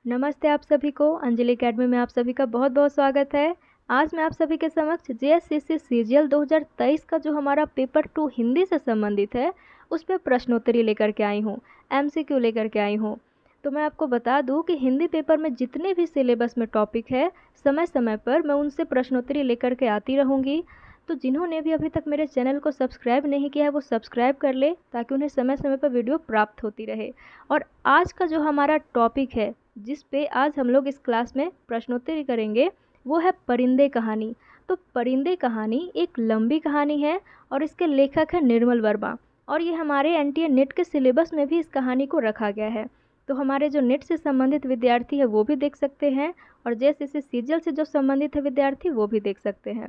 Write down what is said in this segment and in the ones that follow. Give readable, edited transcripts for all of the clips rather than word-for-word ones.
नमस्ते आप सभी को। अंजलि अकेडमी में आप सभी का बहुत बहुत स्वागत है। आज मैं आप सभी के समक्ष जेएससीसी सीजीएल 2023 का जो हमारा पेपर 2 हिंदी से संबंधित है उस पर प्रश्नोत्तरी लेकर के आई हूँ, एमसीक्यू लेकर के आई हूँ। तो मैं आपको बता दूं कि हिंदी पेपर में जितने भी सिलेबस में टॉपिक है समय समय पर मैं उनसे प्रश्नोत्तरी लेकर के आती रहूँगी। तो जिन्होंने भी अभी तक मेरे चैनल को सब्सक्राइब नहीं किया है वो सब्सक्राइब कर ले ताकि उन्हें समय समय पर वीडियो प्राप्त होती रहे। और आज का जो हमारा टॉपिक है जिस पे आज हम लोग इस क्लास में प्रश्नोत्तरी करेंगे वो है परिंदे कहानी। तो परिंदे कहानी एक लंबी कहानी है और इसके लेखक है निर्मल वर्मा, और ये हमारे एनटीए नेट के सिलेबस में भी इस कहानी को रखा गया है। तो हमारे जो नेट से संबंधित विद्यार्थी है वो भी देख सकते हैं और जैसे सीजीएल से जो संबंधित है विद्यार्थी वो भी देख सकते हैं।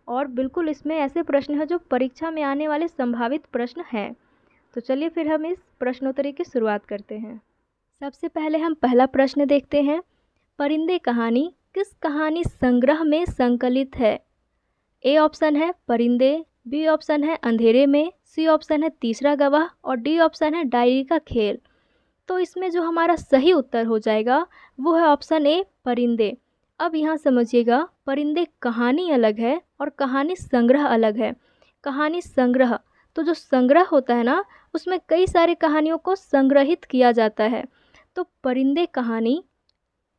और बिल्कुल इसमें ऐसे प्रश्न हैं जो परीक्षा में आने वाले संभावित प्रश्न हैं। तो चलिए फिर हम इस प्रश्नोत्तरी की शुरुआत करते हैं। सबसे पहले हम पहला प्रश्न देखते हैं। परिंदे कहानी किस कहानी संग्रह में संकलित है? ए ऑप्शन है परिंदे, बी ऑप्शन है अंधेरे में, सी ऑप्शन है तीसरा गवाह और डी ऑप्शन है डायरी का खेल। तो इसमें जो हमारा सही उत्तर हो जाएगा वो है ऑप्शन ए परिंदे। अब यहाँ समझिएगा, परिंदे कहानी अलग है और कहानी संग्रह अलग है। कहानी संग्रह तो जो संग्रह होता है ना उसमें कई सारी कहानियों को संग्रहित किया जाता है। तो परिंदे कहानी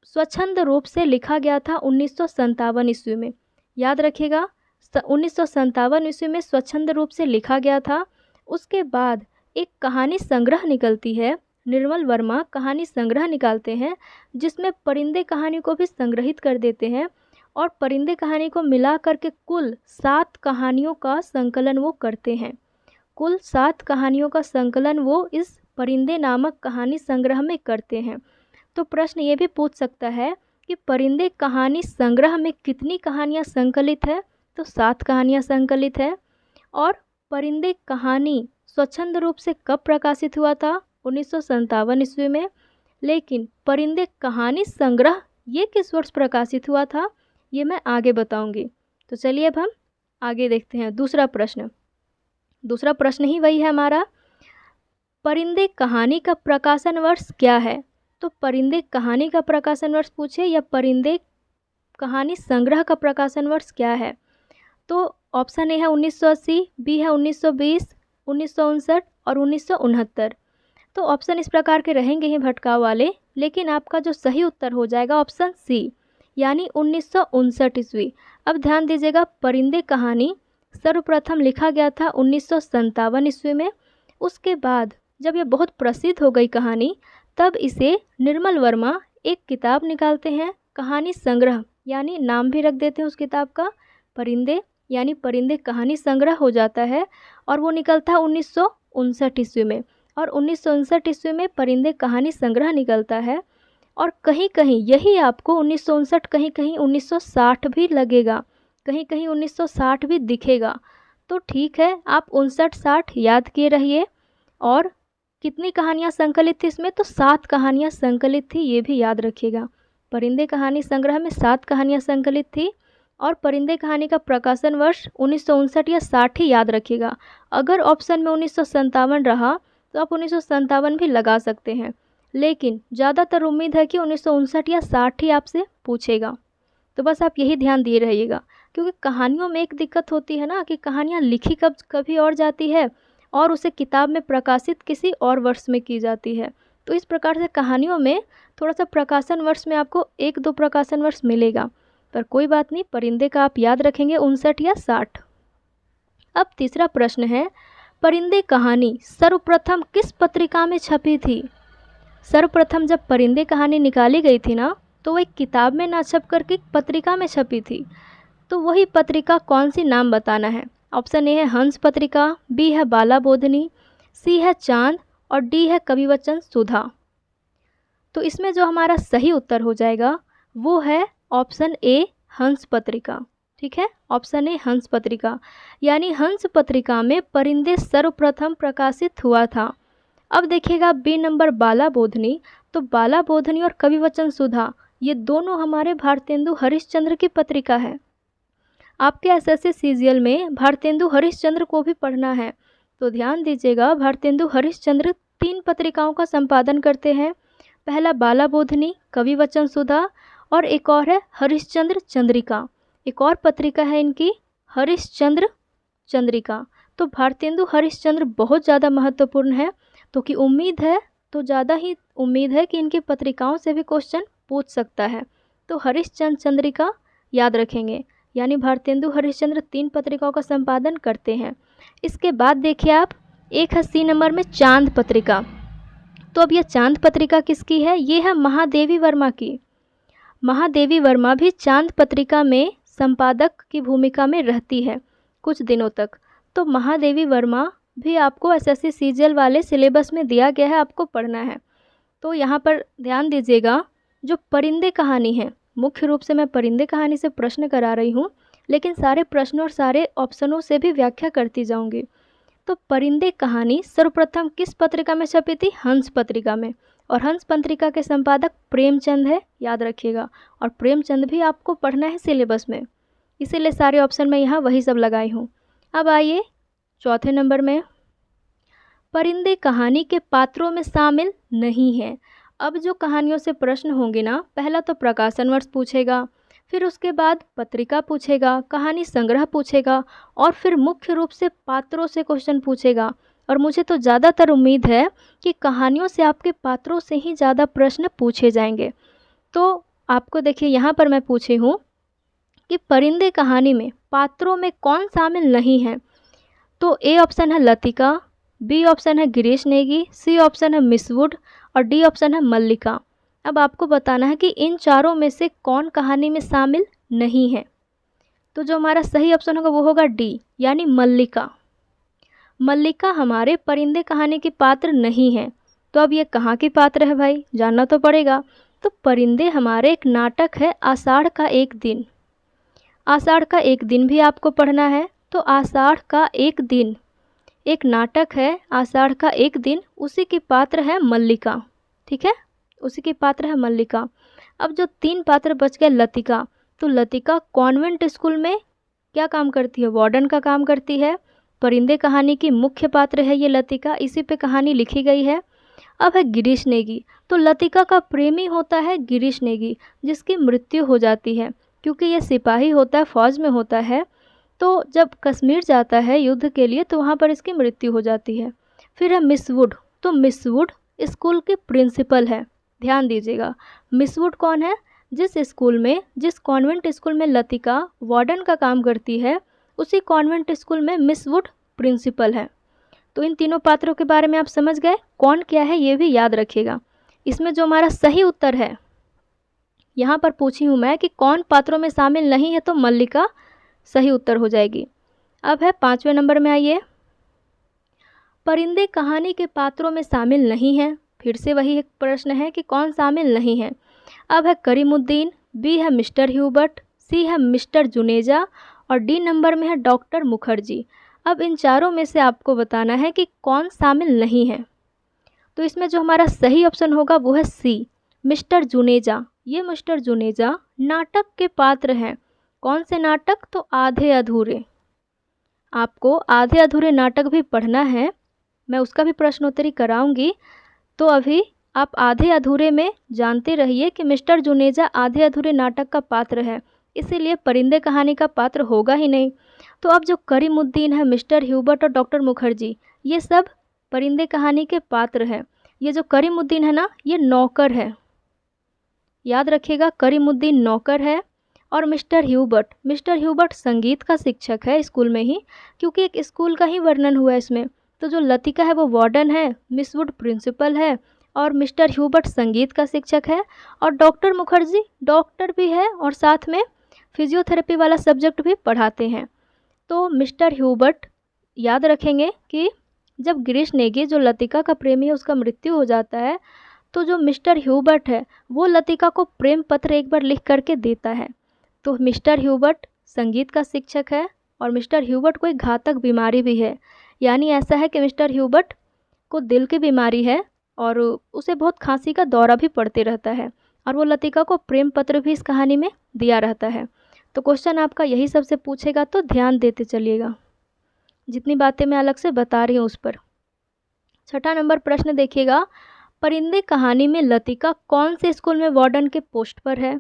स्वच्छंद रूप से लिखा गया था 1957 ईस्वी में। याद रखिएगा, 1957 ईस्वी में स्वच्छंद रूप से लिखा गया था। उसके बाद एक कहानी संग्रह निकलती है, निर्मल वर्मा कहानी संग्रह निकालते हैं जिसमें परिंदे कहानी को भी संग्रहित कर देते हैं और परिंदे कहानी को मिला करके कुल 7 कहानियों का संकलन वो करते हैं। कुल 7 कहानियों का संकलन वो इस परिंदे नामक कहानी संग्रह में करते हैं। तो प्रश्न ये भी पूछ सकता है कि परिंदे कहानी संग्रह में कितनी कहानियाँ संकलित है? तो 7 कहानियाँ संकलित है। और परिंदे कहानी स्वच्छंद रूप से कब प्रकाशित हुआ था? 1957 ईस्वी में। लेकिन परिंदे कहानी संग्रह ये किस वर्ष प्रकाशित हुआ था ये मैं आगे बताऊंगी। तो चलिए अब हम आगे देखते हैं दूसरा प्रश्न। दूसरा प्रश्न ही वही है हमारा, परिंदे कहानी का प्रकाशन वर्ष क्या है? तो परिंदे कहानी का प्रकाशन वर्ष पूछे या परिंदे कहानी संग्रह का प्रकाशन वर्ष क्या है? तो ऑप्शन ए है 1980, बी है 1920, 1959 और 1969। तो ऑप्शन इस प्रकार के रहेंगे ही भटकाव वाले, लेकिन आपका जो सही उत्तर हो जाएगा ऑप्शन सी यानी 1959 ईस्वी। अब ध्यान दीजिएगा, परिंदे कहानी सर्वप्रथम लिखा गया था 1957 ईस्वी में। उसके बाद जब ये बहुत प्रसिद्ध हो गई कहानी तब इसे निर्मल वर्मा एक किताब निकालते हैं कहानी संग्रह, यानी नाम भी रख देते हैं उस किताब का परिंदे, यानी परिंदे कहानी संग्रह हो जाता है और वो निकलता है 1959 ईस्वी में। और 1959 ईस्वी में परिंदे कहानी संग्रह निकलता है और कहीं कहीं यही आपको 1959 कहीं कहीं 1960 भी लगेगा, कहीं कहीं 1960 भी दिखेगा। तो ठीक है, आप 59-60 याद किए रहिए। और कितनी कहानियाँ संकलित थी इसमें? तो 7 कहानियाँ संकलित थी, ये भी याद रखिएगा। परिंदे कहानी संग्रह में 7 कहानियाँ संकलित थी और परिंदे कहानी का प्रकाशन वर्ष 1959 या 60 ही याद रखिएगा। अगर ऑप्शन में 1957 रहा तो आप 1957 भी लगा सकते हैं, लेकिन ज़्यादातर उम्मीद है कि 1959 या 60 ही आपसे पूछेगा। तो बस आप यही ध्यान दिए रहिएगा, क्योंकि कहानियों में एक दिक्कत होती है ना कि कहानियाँ लिखी कभी और जाती है और उसे किताब में प्रकाशित किसी और वर्ष में की जाती है। तो इस प्रकार से कहानियों में थोड़ा सा प्रकाशन वर्ष में आपको 1-2 प्रकाशन वर्ष मिलेगा, पर कोई बात नहीं, परिंदे का आप याद रखेंगे 59 या 60। अब तीसरा प्रश्न है, परिंदे कहानी सर्वप्रथम किस पत्रिका में छपी थी? सर्वप्रथम जब परिंदे कहानी निकाली गई थी ना तो वो एक किताब में ना छप करके एक पत्रिका में छपी थी। तो वही पत्रिका कौन सी, नाम बताना है। ऑप्शन ए है हंस पत्रिका, बी है बाला बोधनी, सी है चांद और डी है कविवचन सुधा। तो इसमें जो हमारा सही उत्तर हो जाएगा वो है ऑप्शन ए हंस पत्रिका। ठीक है, ऑप्शन ए हंस पत्रिका, यानी हंस पत्रिका में परिंदे सर्वप्रथम प्रकाशित हुआ था। अब देखिएगा बी नंबर बाला बोधनी, तो बाला बोधनी और कविवचन सुधा ये दोनों हमारे भारतेंदु हरिश्चंद्र की पत्रिका है। आपके एसएससी सीजीएल में भारतेंदु हरिश्चंद्र को भी पढ़ना है, तो ध्यान दीजिएगा, भारतेंदु हरिश्चंद्र 3 पत्रिकाओं का संपादन करते हैं। पहला बाला बोधनी, कवि वचन सुधा, और एक और है हरिश्चंद्र चंद्रिका। एक और पत्रिका है इनकी हरिश्चंद्र चंद्रिका। तो भारतेंदु हरिश्चंद्र बहुत ज़्यादा महत्वपूर्ण है, तो कि उम्मीद है, तो ज़्यादा ही उम्मीद है कि इनकी पत्रिकाओं से भी क्वेश्चन पूछ सकता है। तो हरिश्चंद्र चंद्रिका याद रखेंगे, यानी भारतेंदु हरिश्चंद्र 3 पत्रिकाओं का संपादन करते हैं। इसके बाद देखिए आप, एक है सी नंबर में चांद पत्रिका। तो अब ये चांद पत्रिका किसकी है? ये है महादेवी वर्मा की। महादेवी वर्मा भी चांद पत्रिका में संपादक की भूमिका में रहती है कुछ दिनों तक। तो महादेवी वर्मा भी आपको एसएससी सीजीएल वाले सिलेबस में दिया गया है, आपको पढ़ना है। तो यहाँ पर ध्यान दीजिएगा, जो परिंदे कहानी है, मुख्य रूप से मैं परिंदे कहानी से प्रश्न करा रही हूँ, लेकिन सारे प्रश्नों और सारे ऑप्शनों से भी व्याख्या करती जाऊँगी। तो परिंदे कहानी सर्वप्रथम किस पत्रिका में छपी थी? हंस पत्रिका में। और हंस पत्रिका के संपादक प्रेमचंद है, याद रखिएगा। और प्रेमचंद भी आपको पढ़ना है सिलेबस में, इसीलिए सारे ऑप्शन में यहाँ वही सब लगाई हूँ। अब आइए चौथे नंबर में, परिंदे कहानी के पात्रों में शामिल नहीं है। अब जो कहानियों से प्रश्न होंगे ना, पहला तो प्रकाशन वर्ष पूछेगा, फिर उसके बाद पत्रिका पूछेगा, कहानी संग्रह पूछेगा, और फिर मुख्य रूप से पात्रों से क्वेश्चन पूछेगा। और मुझे तो ज़्यादातर उम्मीद है कि कहानियों से आपके पात्रों से ही ज़्यादा प्रश्न पूछे जाएंगे। तो आपको देखिए, यहाँ पर मैं पूछी हूँ कि परिंदे कहानी में पात्रों में कौन शामिल नहीं है। तो ए ऑप्शन है लतिका, बी ऑप्शन है गिरीश नेगी, सी ऑप्शन है मिस वुड, और डी ऑप्शन है मल्लिका। अब आपको बताना है कि इन चारों में से कौन कहानी में शामिल नहीं है। तो जो हमारा सही ऑप्शन होगा वो होगा डी, यानी मल्लिका। मल्लिका हमारे परिंदे कहानी की पात्र नहीं है। तो अब ये कहाँ की पात्र है भाई, जानना तो पड़ेगा। तो परिंदे हमारे एक नाटक है, आषाढ़ का एक दिन। आषाढ़ का एक दिन भी आपको पढ़ना है। तो आषाढ़ का एक दिन एक नाटक है, आषाढ़ का एक दिन, उसी की पात्र है मल्लिका। ठीक है, उसी की पात्र है मल्लिका। अब जो 3 पात्र बच गए, लतिका। तो लतिका कॉन्वेंट स्कूल में क्या काम करती है? वार्डन का काम करती है। परिंदे कहानी की मुख्य पात्र है ये लतिका, इसी पे कहानी लिखी गई है। अब है गिरीश नेगी। तो लतिका का प्रेमी होता है गिरीश नेगी, जिसकी मृत्यु हो जाती है, क्योंकि ये सिपाही होता है, फौज में होता है। तो जब कश्मीर जाता है युद्ध के लिए, तो वहाँ पर इसकी मृत्यु हो जाती है। फिर है मिस वुड। तो मिस वुड स्कूल की प्रिंसिपल है, ध्यान दीजिएगा। मिस वुड कौन है? जिस स्कूल में, जिस कॉन्वेंट स्कूल में लतिका वार्डन का काम करती है, उसी कॉन्वेंट स्कूल में मिस वुड प्रिंसिपल है। तो इन तीनों पात्रों के बारे में आप समझ गए, कौन क्या है ये भी याद रखिएगा। इसमें जो हमारा सही उत्तर है, यहाँ पर पूछी हूँ मैं कि कौन पात्रों में शामिल नहीं है, तो मल्लिका सही उत्तर हो जाएगी। अब है 5वें नंबर में, आइए। परिंदे कहानी के पात्रों में शामिल नहीं है, फिर से वही एक प्रश्न है कि कौन शामिल नहीं है। अब है करीमुद्दीन, बी है मिस्टर ह्यूबर्ट, सी है मिस्टर जुनेजा, और डी नंबर में है डॉक्टर मुखर्जी। अब इन चारों में से आपको बताना है कि कौन शामिल नहीं है। तो इसमें जो हमारा सही ऑप्शन होगा वो है सी, मिस्टर जुनेजा। ये मिस्टर जुनेजा नाटक के पात्र हैं। कौन से नाटक? तो आधे अधूरे। आपको आधे अधूरे नाटक भी पढ़ना है, मैं उसका भी प्रश्नोत्तरी कराऊंगी। तो अभी आप आधे अधूरे में जानते रहिए कि मिस्टर जुनेजा आधे अधूरे नाटक का पात्र है, इसीलिए परिंदे कहानी का पात्र होगा ही नहीं। तो अब जो करीमुद्दीन है, मिस्टर ह्यूबर्ट और डॉक्टर मुखर्जी, ये सब परिंदे कहानी के पात्र हैं। ये जो करीमुद्दीन है ना, ये नौकर है, याद रखिएगा, करीमुद्दीन नौकर है। और मिस्टर ह्यूबर्ट संगीत का शिक्षक है स्कूल में ही, क्योंकि एक स्कूल का ही वर्णन हुआ है इसमें। तो जो लतिका है वो वार्डन है, मिस वुड प्रिंसिपल है, और मिस्टर ह्यूबर्ट संगीत का शिक्षक है, और डॉक्टर मुखर्जी डॉक्टर भी है, और साथ में फिजियोथेरेपी वाला सब्जेक्ट भी पढ़ाते हैं। तो मिस्टर ह्यूबर्ट याद रखेंगे कि जब गिरीश नेगी, जो लतिका का प्रेमी है, उसका मृत्यु हो जाता है, तो जो मिस्टर ह्यूबर्ट है वो लतिका को प्रेम पत्र एक बार लिख करके देता है। तो मिस्टर ह्यूबर्ट संगीत का शिक्षक है, और मिस्टर ह्यूबर्ट को एक घातक बीमारी भी है, यानी ऐसा है कि मिस्टर ह्यूबर्ट को दिल की बीमारी है, और उसे बहुत खांसी का दौरा भी पड़ते रहता है, और वो लतिका को प्रेम पत्र भी इस कहानी में दिया रहता है। तो क्वेश्चन आपका यही सबसे पूछेगा, तो ध्यान देते चलिएगा, जितनी बातें मैं अलग से बता रही हूँ उस पर। 6ठा नंबर प्रश्न देखिएगा, परिंदे कहानी में लतिका कौन से स्कूल में वार्डन के पोस्ट पर है?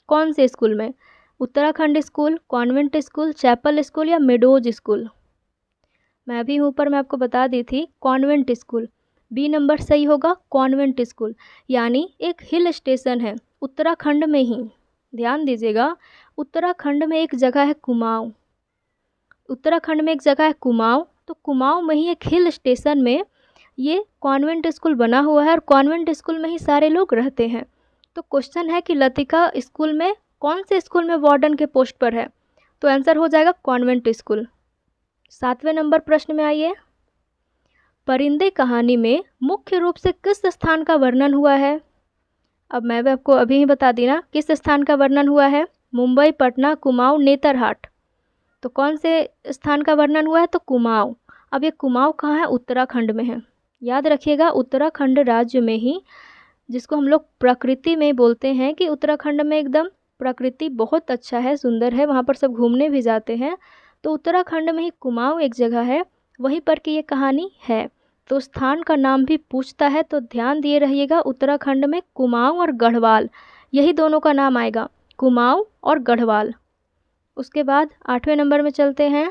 कौन से स्कूल में? Uttarakhand school, convent school, chapel school या मेडोज स्कूल? मैं अभी ऊपर मैं आपको बता दी थी कॉन्वेंट स्कूल। बी नंबर सही होगा, कॉन्वेंट स्कूल। यानी एक हिल स्टेशन है उत्तराखंड में ही, ध्यान दीजिएगा, उत्तराखंड में एक जगह है कुमाऊं। उत्तराखंड में एक जगह है कुमाऊं, तो कुमाऊं में ही एक हिल स्टेशन में ये कॉन्वेंट स्कूल बना हुआ है और कॉन्वेंट स्कूल में ही सारे लोग रहते हैं। तो क्वेश्चन है कि लतिका स्कूल में कौन से स्कूल में वार्डन के पोस्ट पर है? तो आंसर हो जाएगा कॉन्वेंट स्कूल। 7वें नंबर प्रश्न में आइए। परिंदे कहानी में मुख्य रूप से किस स्थान का वर्णन हुआ है? अब मैं भी आपको अभी ही बता दी ना किस स्थान का वर्णन हुआ है। मुंबई, पटना, कुमाऊं, नेतरहाट। तो कौन से स्थान का वर्णन हुआ है? तो कुमाऊं। अब ये कुमाऊं कहाँ है? उत्तराखंड में है। याद रखिएगा उत्तराखंड राज्य में ही, जिसको हम लोग प्रकृति में बोलते हैं कि उत्तराखंड में एकदम प्रकृति बहुत अच्छा है, सुंदर है, वहाँ पर सब घूमने भी जाते हैं। तो उत्तराखंड में ही कुमाऊं एक जगह है, वहीं पर की ये कहानी है। तो स्थान का नाम भी पूछता है तो ध्यान दिए रहिएगा, उत्तराखंड में कुमाऊं और गढ़वाल, यही दोनों का नाम आएगा, कुमाऊं और गढ़वाल। उसके बाद 8वें नंबर में चलते हैं।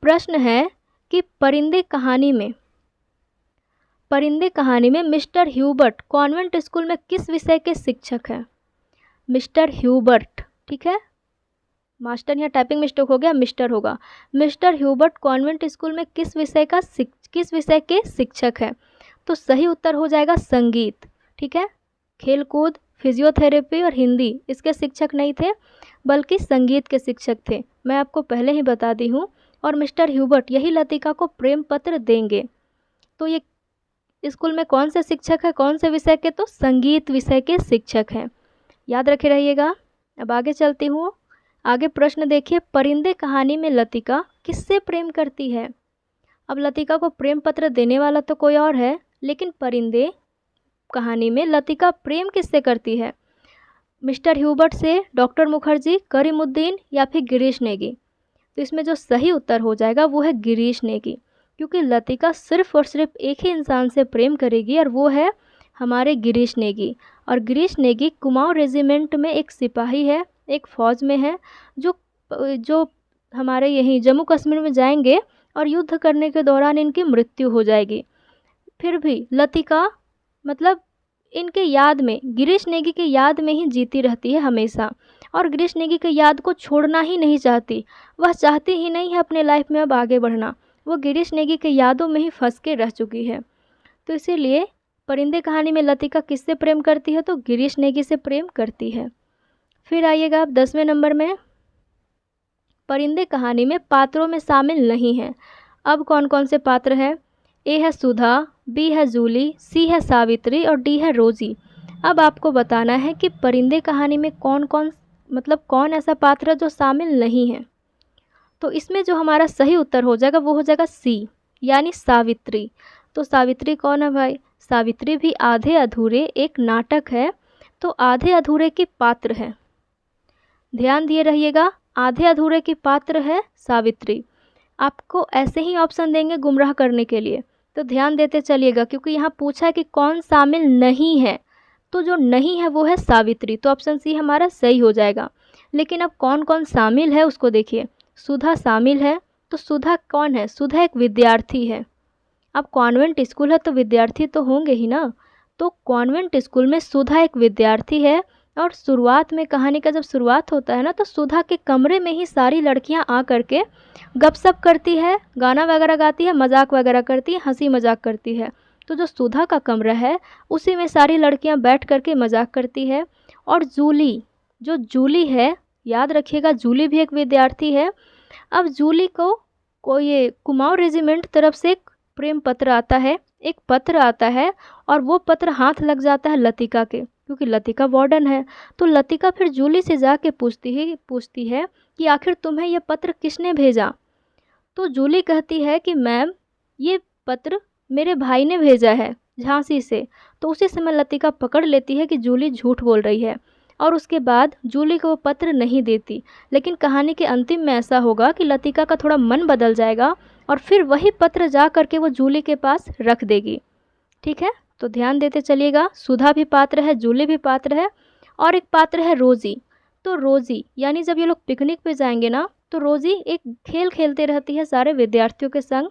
प्रश्न है कि परिंदे कहानी में मिस्टर ह्यूबर्ट कॉन्वेंट स्कूल में किस विषय के शिक्षक हैं? मिस्टर ह्यूबर्ट, ठीक है, मास्टर यहाँ टाइपिंग मिस्टेक हो गया, मिस्टर होगा। मिस्टर ह्यूबर्ट कॉन्वेंट स्कूल में किस विषय के शिक्षक हैं? तो सही उत्तर हो जाएगा संगीत, ठीक है। खेलकूद, फिजियोथेरेपी और हिंदी इसके शिक्षक नहीं थे, बल्कि संगीत के शिक्षक थे, मैं आपको पहले ही बता दी हूँ। और मिस्टर ह्यूबर्ट यही लतिका को प्रेम पत्र देंगे। तो ये स्कूल में कौन से शिक्षक है, कौन से विषय के? तो संगीत विषय के शिक्षक हैं, याद रखे रहिएगा। अब आगे चलती हूँ। आगे प्रश्न देखिए, परिंदे कहानी में लतिका किससे प्रेम करती है? अब लतिका को प्रेम पत्र देने वाला तो कोई और है, लेकिन परिंदे कहानी में लतिका प्रेम किससे करती है? मिस्टर ह्यूबर्ट से, डॉक्टर मुखर्जी, करीमुद्दीन या फिर गिरीश नेगी? तो इसमें जो सही उत्तर हो जाएगा वो है गिरीश नेगी, क्योंकि लतिका सिर्फ और सिर्फ एक ही इंसान से प्रेम करेगी और वो है हमारे गिरीश नेगी। और गिरीश नेगी कुमाऊं रेजिमेंट में एक सिपाही है, एक फ़ौज में है, जो हमारे यहीं जम्मू कश्मीर में जाएंगे और युद्ध करने के दौरान इनकी मृत्यु हो जाएगी। फिर भी लतिका मतलब इनके याद में, गिरीश नेगी की याद में ही जीती रहती है हमेशा, और गिरीश नेगी की याद को छोड़ना ही नहीं चाहती। वह चाहती ही नहीं है अपने लाइफ में अब आगे बढ़ना, वो गिरीश नेगी की यादों में ही फंस के रह चुकी है। तो इसीलिए परिंदे कहानी में लतिका किससे प्रेम करती है? तो गिरीश नेगी से प्रेम करती है। फिर आइएगा आप 10वें नंबर में। परिंदे कहानी में पात्रों में शामिल नहीं हैं। अब कौन कौन से पात्र हैं? ए है सुधा, बी है जूली, सी है सावित्री और डी है रोजी। अब आपको बताना है कि परिंदे कहानी में कौन ऐसा पात्र है जो शामिल नहीं है। तो इसमें जो हमारा सही उत्तर हो जाएगा वो हो जाएगा सी, यानी सावित्री। तो सावित्री कौन है भाई? सावित्री भी आधे अधूरे एक नाटक है, तो आधे अधूरे की पात्र है, ध्यान दिए रहिएगा, आधे अधूरे की पात्र है सावित्री। आपको ऐसे ही ऑप्शन देंगे गुमराह करने के लिए, तो ध्यान देते चलिएगा, क्योंकि यहाँ पूछा है कि कौन शामिल नहीं है, तो जो नहीं है वो है सावित्री, तो ऑप्शन सी हमारा सही हो जाएगा। लेकिन अब कौन कौन शामिल है उसको देखिए। सुधा शामिल है, तो सुधा कौन है? सुधा एक विद्यार्थी है। अब कॉन्वेंट स्कूल है तो विद्यार्थी तो होंगे ही ना, तो कॉन्वेंट स्कूल में सुधा एक विद्यार्थी है। और शुरुआत में कहानी का जब शुरुआत होता है ना, तो सुधा के कमरे में ही सारी लड़कियां आ करके गपशप करती है, गाना वगैरह गाती है, मजाक वगैरह करती है, हंसी मजाक करती है। तो जो सुधा का कमरा है उसी में सारी लड़कियां बैठ करके मजाक करती है। और जूली है, याद रखिएगा जूली भी एक विद्यार्थी है। अब जूली को ये कुमाऊं रेजिमेंट तरफ से एक प्रेम पत्र आता है, एक पत्र आता है, और वो पत्र हाथ लग जाता है लतिका के, क्योंकि लतिका वार्डन है। तो लतिका फिर जूली से जाके पूछती है कि आखिर तुम्हें यह पत्र किसने भेजा? तो जूली कहती है कि मैम ये पत्र मेरे भाई ने भेजा है झांसी से। तो उसी समय लतिका पकड़ लेती है कि जूली झूठ बोल रही है, और उसके बाद जूली को वो पत्र नहीं देती। लेकिन कहानी के अंतिम में ऐसा होगा कि लतिका का थोड़ा मन बदल जाएगा और फिर वही पत्र जा करके वो जूली के पास रख देगी। ठीक है, तो ध्यान देते चलिएगा। सुधा भी पात्र है, जूली भी पात्र है, और एक पात्र है रोज़ी। तो रोज़ी यानी जब ये लोग पिकनिक पे जाएंगे ना, तो रोज़ी एक खेल खेलते रहती है सारे विद्यार्थियों के संग,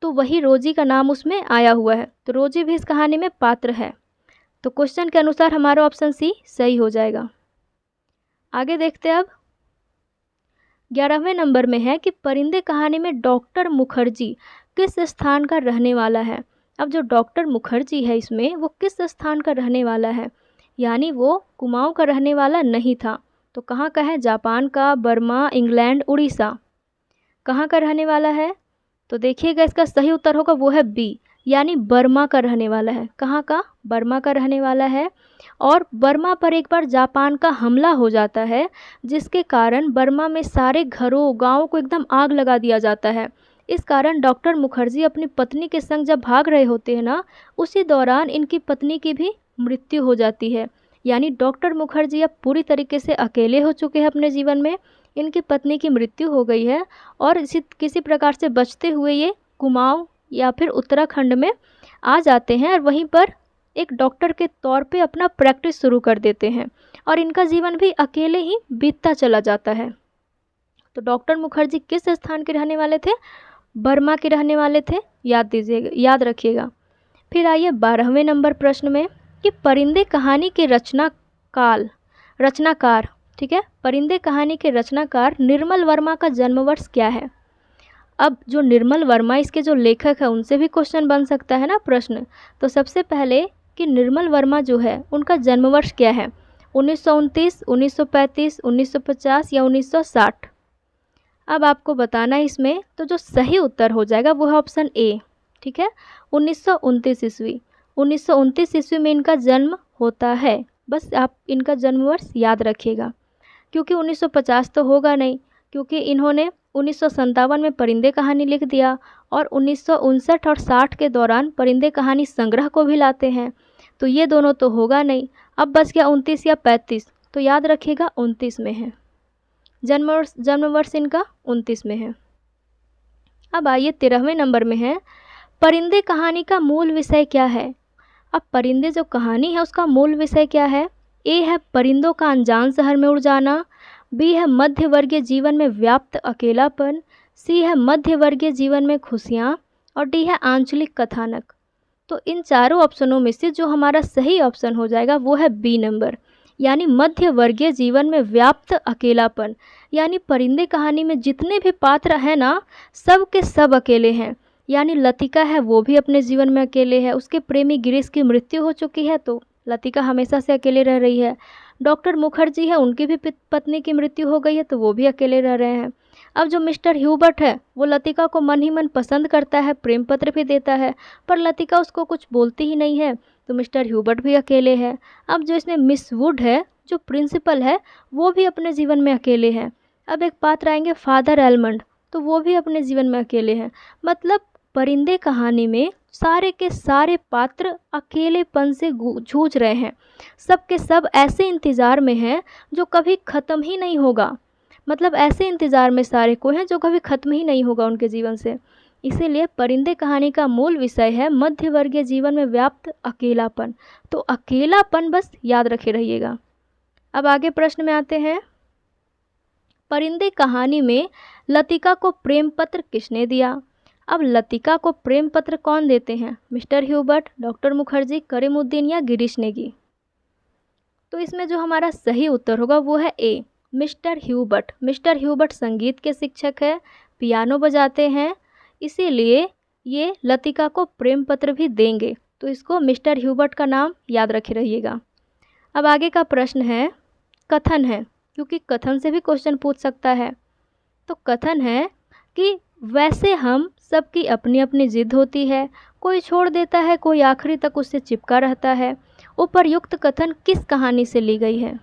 तो वही रोज़ी का नाम उसमें आया हुआ है, तो रोज़ी भी इस कहानी में पात्र है। तो क्वेश्चन के अनुसार हमारा ऑप्शन सी सही हो जाएगा। आगे देखते हैं अब 11वें नंबर में है कि परिंदे कहानी में डॉक्टर मुखर्जी किस स्थान का रहने वाला है। अब जो डॉक्टर मुखर्जी है इसमें वो किस स्थान का रहने वाला है, यानी वो कुमाऊं का रहने वाला नहीं था। तो कहाँ का है, जापान का, बर्मा, इंग्लैंड, उड़ीसा, कहाँ का रहने वाला है। तो देखिएगा इसका सही उत्तर होगा वो है बी, यानी बर्मा का रहने वाला है। कहाँ का, बर्मा का रहने वाला है। और बर्मा पर एक बार जापान का हमला हो जाता है, जिसके कारण बर्मा में सारे घरों गाँव को एकदम आग लगा दिया जाता है। इस कारण डॉक्टर मुखर्जी अपनी पत्नी के संग जब भाग रहे होते हैं ना, उसी दौरान इनकी पत्नी की भी मृत्यु हो जाती है। यानी डॉक्टर मुखर्जी अब पूरी तरीके से अकेले हो चुके हैं अपने जीवन में, इनकी पत्नी की मृत्यु हो गई है, और इसी किसी प्रकार से बचते हुए ये कुमाऊं या फिर उत्तराखंड में आ जाते हैं, और वहीं पर एक डॉक्टर के तौर पे अपना प्रैक्टिस शुरू कर देते हैं, और इनका जीवन भी अकेले ही बीतता चला जाता है। तो डॉक्टर मुखर्जी किस स्थान के रहने वाले थे, बर्मा के रहने वाले थे, याद दीजिएगा, याद रखिएगा। फिर आइए 12वें नंबर प्रश्न में कि परिंदे कहानी के रचनाकार, ठीक है, परिंदे कहानी के रचनाकार निर्मल वर्मा का जन्म वर्ष क्या है। अब जो निर्मल वर्मा इसके जो लेखक है उनसे भी क्वेश्चन बन सकता है ना प्रश्न। तो सबसे पहले कि निर्मल वर्मा जो है उनका जन्म वर्ष क्या है, 1929, 1935, 1950 या 1960। अब आपको बताना है इसमें, तो जो सही उत्तर हो जाएगा वो है ऑप्शन ए, ठीक है, 1929 ईस्वी। 1929 ईस्वी में इनका जन्म होता है, बस आप इनका जन्म वर्ष याद रखिएगा, क्योंकि 1950 तो होगा नहीं, क्योंकि इन्होंने 1957 में परिंदे कहानी लिख दिया, और 1959 और 60 के दौरान परिंदे कहानी संग्रह को भी लाते हैं, तो ये दोनों तो होगा नहीं। अब बच गया 29 या 35, तो याद रखिएगा 29 में है, जन्म वर्ष इनका 29 में है। अब आइए 13वें नंबर में है, परिंदे कहानी का मूल विषय क्या है। अब परिंदे जो कहानी है उसका मूल विषय क्या है। ए है परिंदों का अनजान शहर में उड़ जाना, बी है मध्य वर्गीय जीवन में व्याप्त अकेलापन, सी है मध्य वर्गीय जीवन में खुशियाँ, और डी है आंचलिक कथानक। तो इन चारों ऑप्शनों में से जो हमारा सही ऑप्शन हो जाएगा वो है बी नंबर, यानी मध्य वर्गीय जीवन में व्याप्त अकेलापन। यानी परिंदे कहानी में जितने भी पात्र हैं ना, सब के सब अकेले हैं। यानी लतिका है वो भी अपने जीवन में अकेले है, उसके प्रेमी गिरीश की मृत्यु हो चुकी है, तो लतिका हमेशा से अकेले रह रही है। डॉक्टर मुखर्जी है, उनकी भी पत्नी की मृत्यु हो गई है, तो वो भी अकेले रह रहे हैं। अब जो मिस्टर ह्यूबर्ट है वो लतिका को मन ही मन पसंद करता है, प्रेम पत्र भी देता है, पर लतिका उसको कुछ बोलती ही नहीं है, तो मिस्टर ह्यूबर्ट भी अकेले है। अब जो इसमें मिस वुड है जो प्रिंसिपल है, वो भी अपने जीवन में अकेले हैं। अब एक पात्र आएंगे फादर एलमंड, तो वो भी अपने जीवन में अकेले हैं। मतलब परिंदे कहानी में सारे के सारे पात्र अकेलेपन से जूझ रहे हैं, सब के सब ऐसे इंतज़ार में हैं जो कभी ख़त्म ही नहीं होगा। मतलब ऐसे इंतज़ार में सारे को हैं जो कभी ख़त्म ही नहीं होगा उनके जीवन से। इसीलिए परिंदे कहानी का मूल विषय है मध्य वर्गीय जीवन में व्याप्त अकेलापन। तो अकेलापन बस याद रखे रहिएगा। अब आगे प्रश्न में आते हैं, परिंदे कहानी में लतिका को प्रेम पत्र किसने दिया। अब लतिका को प्रेम पत्र कौन देते हैं, mister Hubert, doctor Mukherjee, Karimuddin या गिरीश नेगी। तो इसमें जो हमारा सही उत्तर होगा वो है ए, मिस्टर ह्यूबर्ट। मिस्टर ह्यूबर्ट संगीत के शिक्षक है, पियानो बजाते हैं, इसीलिए ये लतिका को प्रेम पत्र भी देंगे। तो इसको मिस्टर ह्यूबर्ट का नाम याद रखे रहिएगा। अब आगे का प्रश्न है, कथन है, क्योंकि कथन से भी क्वेश्चन पूछ सकता है। तो कथन है कि वैसे हम सबकी अपनी अपनी जिद होती है, कोई छोड़ देता है, कोई आखिरी तक उससे चिपका रहता है। उपर्युक्त कथन किस कहानी से ली गई है।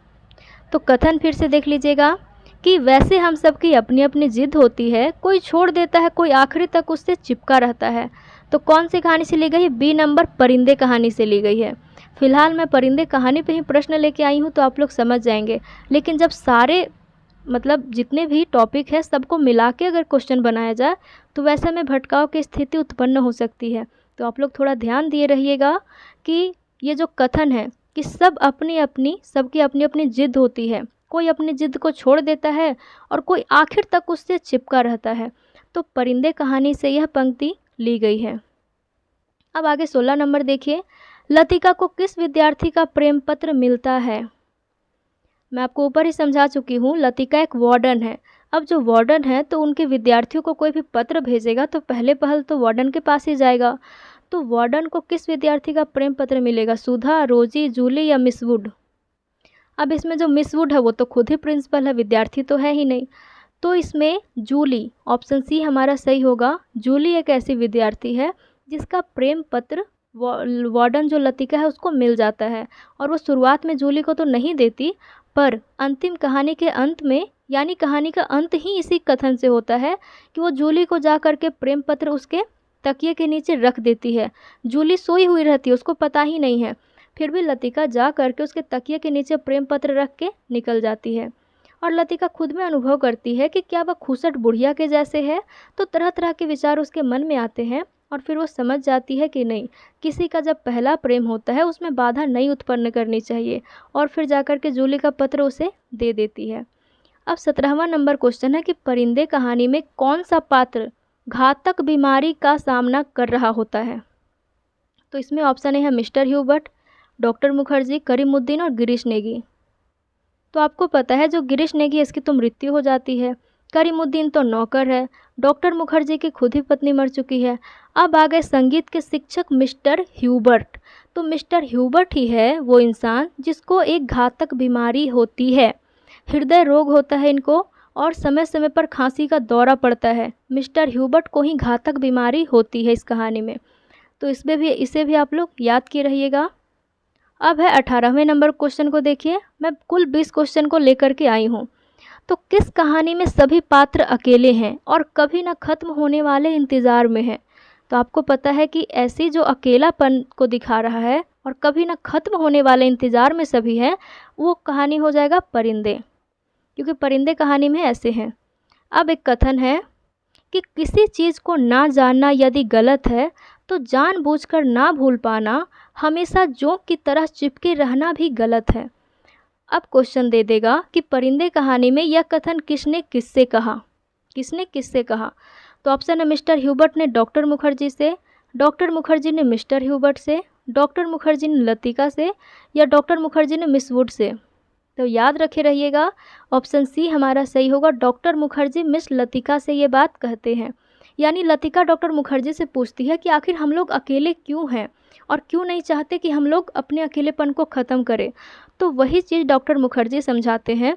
तो कथन फिर से देख लीजिएगा कि वैसे हम सबकी अपनी अपनी जिद होती है, कोई छोड़ देता है, कोई आखिरी तक उससे चिपका रहता है। तो कौन सी कहानी से ली गई है, बी नंबर परिंदे कहानी से ली गई है। फिलहाल मैं परिंदे कहानी पे ही प्रश्न लेके आई हूँ, तो आप लोग समझ जाएंगे। लेकिन जब सारे मतलब जितने भी टॉपिक है सबको मिला के अगर क्वेश्चन बनाया जाए तो वैसे में भटकाव की स्थिति उत्पन्न हो सकती है। तो आप लोग थोड़ा ध्यान दिए रहिएगा कि ये जो कथन है कि सबकी अपनी अपनी जिद होती है, कोई अपनी जिद को छोड़ देता है और कोई आखिर तक उससे चिपका रहता है, तो परिंदे कहानी से यह पंक्ति ली गई है। अब आगे 16 नंबर देखिए, लतिका को किस विद्यार्थी का प्रेम पत्र मिलता है। मैं आपको ऊपर ही समझा चुकी हूँ, लतिका एक वार्डन है। अब जो वार्डन है तो उनके विद्यार्थियों को कोई भी पत्र भेजेगा तो पहले पहल तो वार्डन के पास ही जाएगा। तो वार्डन को किस विद्यार्थी का प्रेम पत्र मिलेगा, सुधा, रोजी, जूली या मिस वुड। अब इसमें जो मिस वुड है वो तो खुद ही प्रिंसिपल है, विद्यार्थी तो है ही नहीं। तो इसमें जूली, ऑप्शन सी हमारा सही होगा। जूली एक ऐसी विद्यार्थी है जिसका प्रेम पत्र वार्डन जो लतिका है उसको मिल जाता है, और वो शुरुआत में जूली को तो नहीं देती, पर अंतिम कहानी के अंत में, यानी कहानी का अंत ही इसी कथन से होता है कि वो जूली को जा कर के प्रेम पत्र उसके तकिए के नीचे रख देती है। जूली सोई हुई रहती है, उसको पता ही नहीं है, फिर भी लतिका जा करके उसके तकिए के नीचे प्रेम पत्र रख के निकल जाती है। और लतिका खुद में अनुभव करती है कि क्या वह खूसट बुढ़िया के जैसे है, तो तरह तरह के विचार उसके मन में आते हैं, और फिर वो समझ जाती है कि नहीं, किसी का जब पहला प्रेम होता है उसमें बाधा नहीं उत्पन्न करनी चाहिए, और फिर जाकर के जूली का पत्र उसे दे देती है। अब 17वां नंबर क्वेश्चन है कि परिंदे कहानी में कौन सा पात्र घातक बीमारी का सामना कर रहा होता है। तो इसमें ऑप्शन है mister Hubert, doctor Mukherjee, Karimuddin और गिरीश नेगी। तो आपको पता है जो गिरीश नेगी है इसकी तो मृत्यु हो जाती है, करीमुद्दीन तो नौकर है, डॉक्टर मुखर्जी की खुद ही पत्नी मर चुकी है। अब आ गए संगीत के शिक्षक मिस्टर ह्यूबर्ट। तो मिस्टर ह्यूबर्ट ही है वो इंसान जिसको एक घातक बीमारी होती है, हृदय रोग होता है इनको, और समय समय पर खांसी का दौरा पड़ता है। मिस्टर ह्यूबर्ट को ही घातक बीमारी होती है इस कहानी में। तो इसे भी आप लोग याद किए रहिएगा। अब है 18वें नंबर क्वेश्चन को देखिए। मैं कुल 20 क्वेश्चन को लेकर के आई हूँ। तो किस कहानी में सभी पात्र अकेले हैं और कभी ना खत्म होने वाले इंतज़ार में हैं। तो आपको पता है कि ऐसी जो अकेलापन को दिखा रहा है और कभी ना खत्म होने वाले इंतज़ार में सभी हैं, वो कहानी हो जाएगा परिंदे, क्योंकि परिंदे कहानी में ऐसे हैं। अब एक कथन है कि किसी चीज़ को ना जानना यदि गलत है तो जानबूझकर ना भूल पाना, हमेशा जोंक की तरह चिपके रहना भी गलत है। अब क्वेश्चन दे देगा कि परिंदे कहानी में यह कथन किसने किससे कहा, किसने किससे कहा। तो ऑप्शन है मिस्टर ह्यूबर्ट ने डॉक्टर मुखर्जी से, डॉक्टर मुखर्जी ने मिस्टर ह्यूबर्ट से, डॉक्टर मुखर्जी ने लतिका से, या डॉक्टर मुखर्जी ने मिस वुड से। तो याद रखे रहिएगा, ऑप्शन सी हमारा सही होगा। डॉक्टर मुखर्जी मिस लतिका से ये बात कहते हैं, यानी लतिका डॉक्टर मुखर्जी से पूछती है कि आखिर हम लोग अकेले क्यों हैं और क्यों नहीं चाहते कि हम लोग अपने अकेलेपन को ख़त्म करें। तो वही चीज़ डॉक्टर मुखर्जी समझाते हैं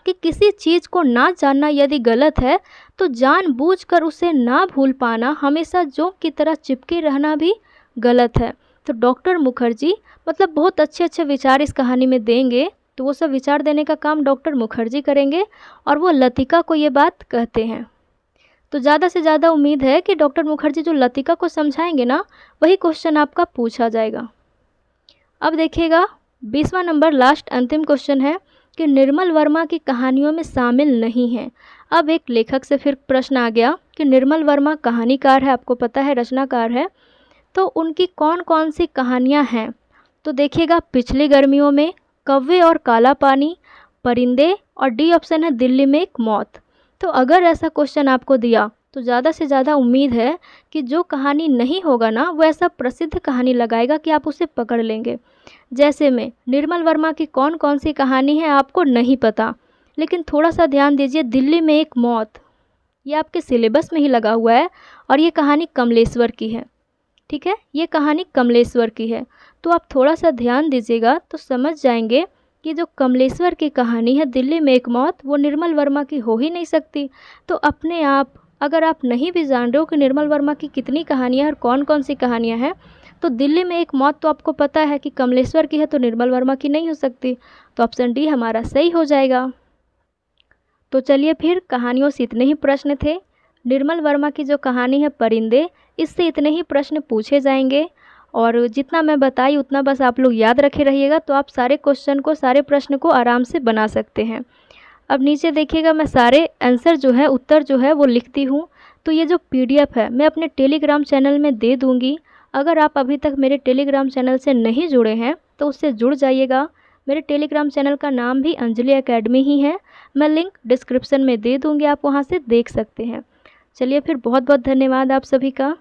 कि किसी चीज़ को ना जानना यदि गलत है तो जानबूझकर उसे ना भूल पाना, हमेशा जोंक की तरह चिपके रहना भी गलत है। तो डॉक्टर मुखर्जी मतलब बहुत अच्छे अच्छे विचार इस कहानी में देंगे, तो वो सब विचार देने का काम डॉक्टर मुखर्जी करेंगे और वो लतिका को ये बात कहते हैं। तो ज़्यादा से ज़्यादा उम्मीद है कि डॉक्टर मुखर्जी जो लतिका को समझाएंगे ना, वही क्वेश्चन आपका पूछा जाएगा। अब देखिएगा 20वां नंबर लास्ट अंतिम क्वेश्चन है कि निर्मल वर्मा की कहानियों में शामिल नहीं है। अब एक लेखक से फिर प्रश्न आ गया कि निर्मल वर्मा कहानीकार है, आपको पता है रचनाकार है, तो उनकी कौन कौन सी कहानियाँ हैं। तो देखिएगा पिछली गर्मियों में, कौवे और काला पानी, परिंदे, और डी ऑप्शन है दिल्ली में एक मौत। तो अगर ऐसा क्वेश्चन आपको दिया तो ज़्यादा से ज़्यादा उम्मीद है कि जो कहानी नहीं होगा ना वो ऐसा प्रसिद्ध कहानी लगाएगा कि आप उसे पकड़ लेंगे। जैसे में निर्मल वर्मा की कौन कौन सी कहानी है आपको नहीं पता, लेकिन थोड़ा सा ध्यान दीजिए, दिल्ली में एक मौत, ये आपके सिलेबस में ही लगा हुआ है और ये कहानी कमलेश्वर की है। ठीक है, ये कहानी कमलेश्वर की है, तो आप थोड़ा सा ध्यान दीजिएगा तो समझ जाएंगे कि जो कमलेश्वर की कहानी है दिल्ली में एक मौत, वो निर्मल वर्मा की हो ही नहीं सकती। तो अपने आप अगर आप नहीं भी जान रहे हो कि निर्मल वर्मा की कितनी कहानियाँ और कौन कौन सी कहानियाँ हैं, तो दिल्ली में एक मौत तो आपको पता है कि कमलेश्वर की है, तो निर्मल वर्मा की नहीं हो सकती। तो ऑप्शन डी हमारा सही हो जाएगा। तो चलिए फिर कहानियों से इतने ही प्रश्न थे। निर्मल वर्मा की जो कहानी है परिंदे, इससे इतने ही प्रश्न पूछे जाएंगे, और जितना मैं बताई उतना बस आप लोग याद रखे रहिएगा, तो आप सारे प्रश्न को आराम से बना सकते हैं। अब नीचे देखिएगा, मैं सारे आंसर जो है, उत्तर जो है वो लिखती हूँ। तो ये जो PDF है मैं अपने टेलीग्राम चैनल में दे दूँगी, अगर आप अभी तक मेरे टेलीग्राम चैनल से नहीं जुड़े हैं तो उससे जुड़ जाइएगा। मेरे टेलीग्राम चैनल का नाम भी अंजलि एकेडमी ही है। मैं लिंक डिस्क्रिप्शन में दे दूँगी, आप वहाँ से देख सकते हैं। चलिए फिर बहुत बहुत धन्यवाद आप सभी का।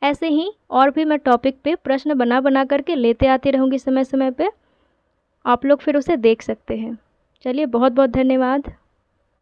ऐसे ही और भी मैं टॉपिक पे प्रश्न बना बना करके लेते आती रहूँगी समय समय पे, आप लोग फिर उसे देख सकते हैं। चलिए बहुत बहुत धन्यवाद।